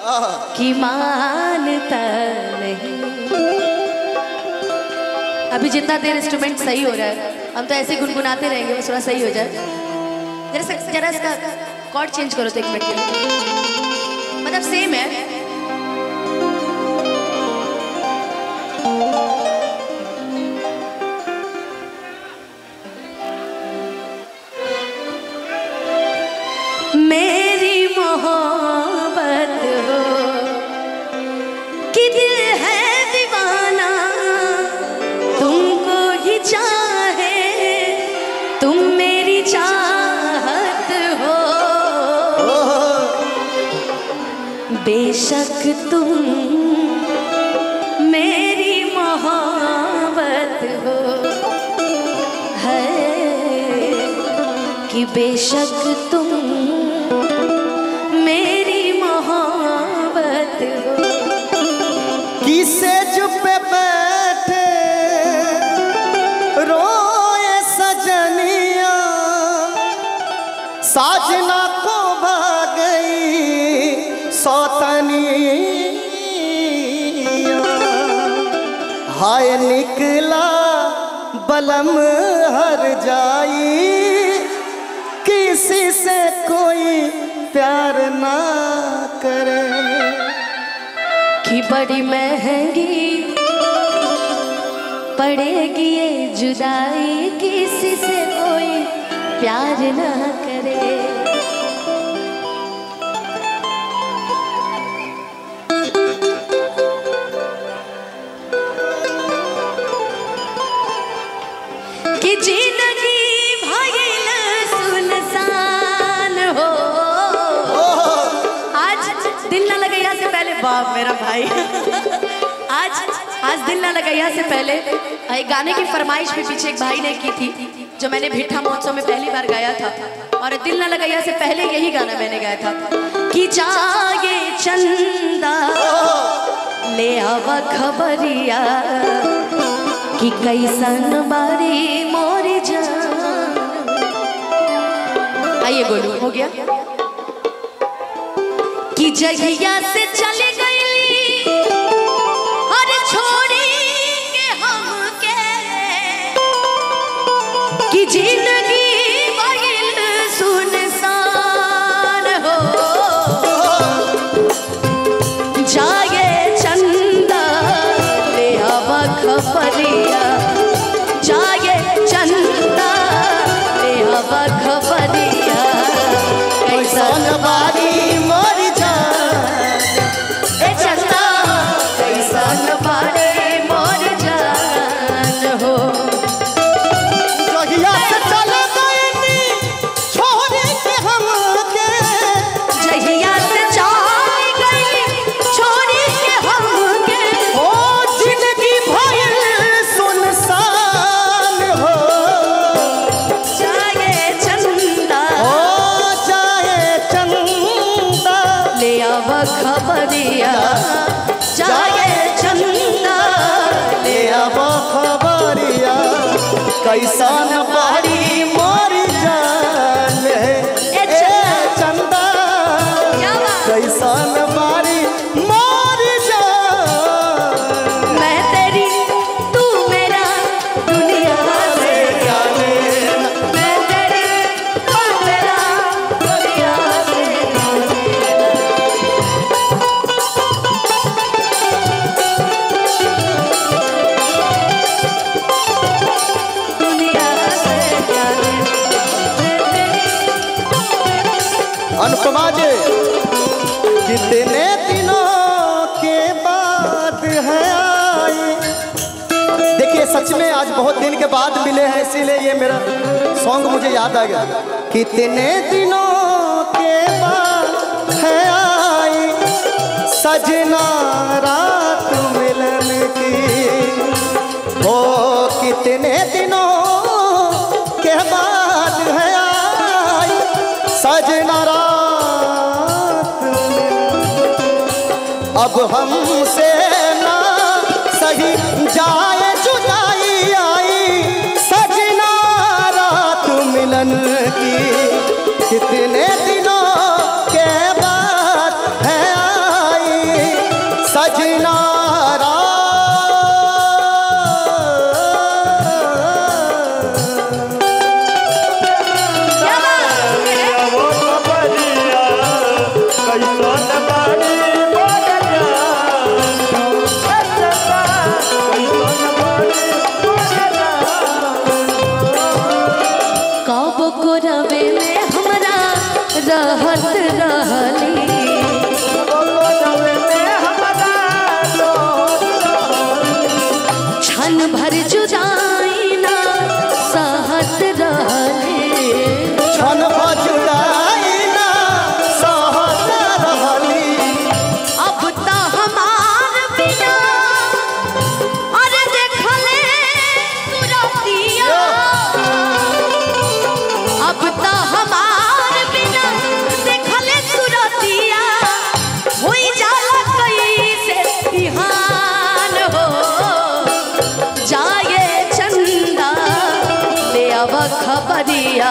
कि मानता नहीं। अभी जितना देर इंस्ट्रूमेंट सही हो रहा है हम तो ऐसे गुनगुनाते रहेंगे, बस थोड़ा सही हो जाए। जरा इसका कॉर्ड चेंज करो तो 1 मिनट के लिए, मतलब सेम है। मेरी मोहब्बत हो कि दिल है दीवाना, तुमको ही चाहे, तुम मेरी चाहत हो। बेशक तुम मेरी मोहब्बत हो, है कि बेशक तुम मेरी मोहब्बत हो। किसे चुप बैठे रोए सजनिया, साजना को भाग गई सौतनिया। हाय निकला बलम हर जाई, किसी से कोई प्यार ना करे। कि बड़ी महंगी पड़ेगी ये जुदाई, किसी से कोई प्यार ना करे। कि जिंदगी भइल सुनसान हो। आज दिल ना लगे यहाँ से पहले, बाप मेरा भाई आज दिल ना लगा यहाँ से पहले एक गाने की फरमाइश भी पीछे एक भाई ने की थी, जो मैंने भिट्ठा महोत्सव में पहली बार गाया था। और दिल ना लगा यहाँ से पहले यही गाना मैंने गाया था कि जागे चंदा ले आवा खबरिया, कि कैसन बारी मोरी जान। आइए गोलू हो गया। कि जहिया से चले गईली और छोड़ी के हमके, कि जिंदगी भइल सुनसान हो। जागे चंदा ले आवा खबरिया, जागे चंदा ले आवा खबरिया, कैसन बारी मोरी खबरिया, जागे चंदा ले आवा खबरिया, कैसन बारी मोरी जान ए चंदा, कैसन बारी मोरी जान। मैं तेरी तू मेरा दुनिया से क्या लेना, मैं तेरी तू मेरा दुनिया से अनुपमा जी, कितने दिनों के बाद है आई। देखिए सच में आज बहुत दिन के बाद मिले हैं, इसीलिए ये मेरा सॉन्ग मुझे याद आ गया। कितने दिनों के बाद है आई सजना रात मिलन की, हो कितने दिनों के बाद है आई सजना रात। अब हमसे ना सही जाए जुदाई आई सजना रात मिलन की, कितने दिनों के बाद है आई सजना रहत रहली क्षण भर जुदाई ना सहत रहली क्षण भर जुदाई ना सहत रहली अब तो हमार बिना अरे देखले सुरतिया अब तो हमार बिना देखले सुरतिया होई जाला कैसे बिहान हो जाए चंदा ले आव खबरिया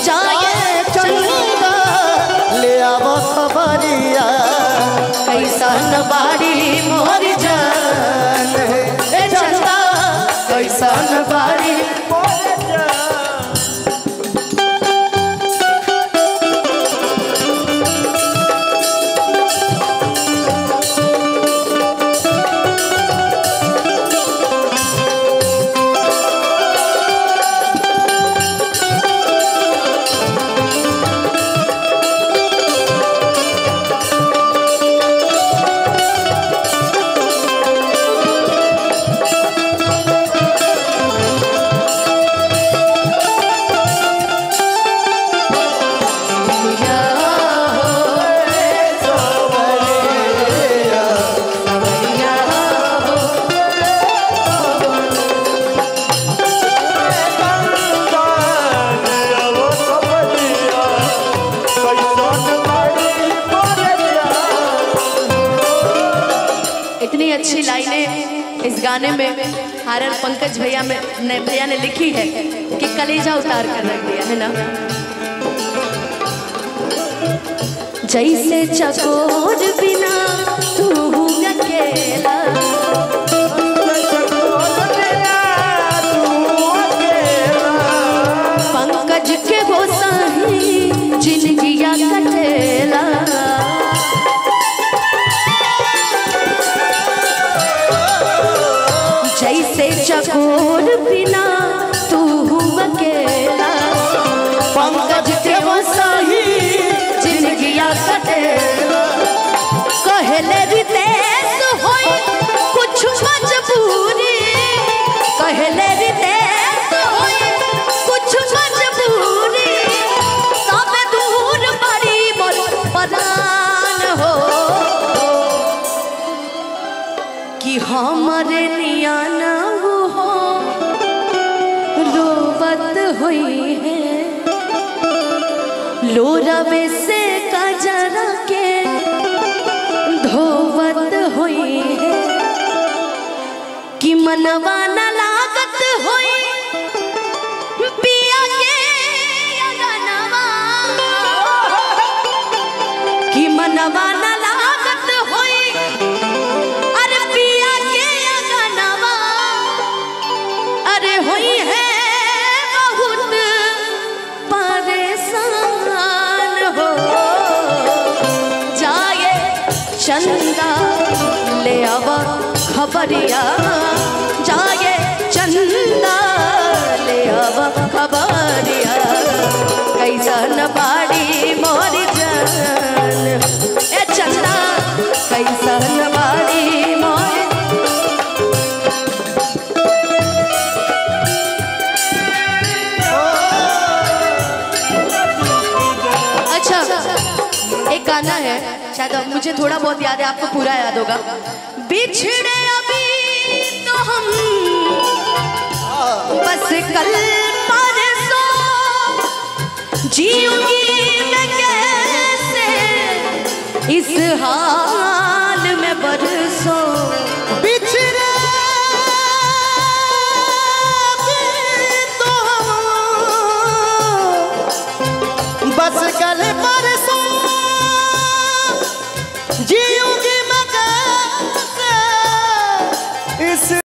जाए चंदा ले आव खबरिया कैसन बाड़ी मोर जान ए चंदा कैसन बाड़ी इतनी अच्छी लाइनें इस गाने में हारन पंकज भैया ने लिखी है कि कलेजा उतार कर रख दिया है ना। जैसे चकोर बिना तू अकेला पंकज के वो साही जिंदगिया कटेला जैसे चकोर बिना तू अकेला पंकज के वो साही जिंदगिया कटेला कहले रितेश होई कुछ मजबूरी कहले रितेश होई कुछ मजबूरी सब दूर बड़ी मोर परान हो कि हमारे नियाना हो रोवत हुई है लोरावे से कजरा के धोवत हुई है कि मनवा न लागत हुई पिया के अगनवा कि मनवा न लागत हुई अरे पिया के अगनवा अरे हुई है बहुत परेशान हो जाए चंदा ले आव खबरिया जाए चंदा ले आव खबरिया कैसन बाड़ी मोर जान ए चंदा कैसन बाड़ी मोर अच्छा एक गाना है शायद मुझे थोड़ा बहुत याद है आपको पूरा याद होगा बिछड़े अभी तो हम बस कल परसों जीऊंगी मैं कैसे इस हाल में बरसों बिछड़े तो बस कल परसों जीऊंगी मैं कैसे इस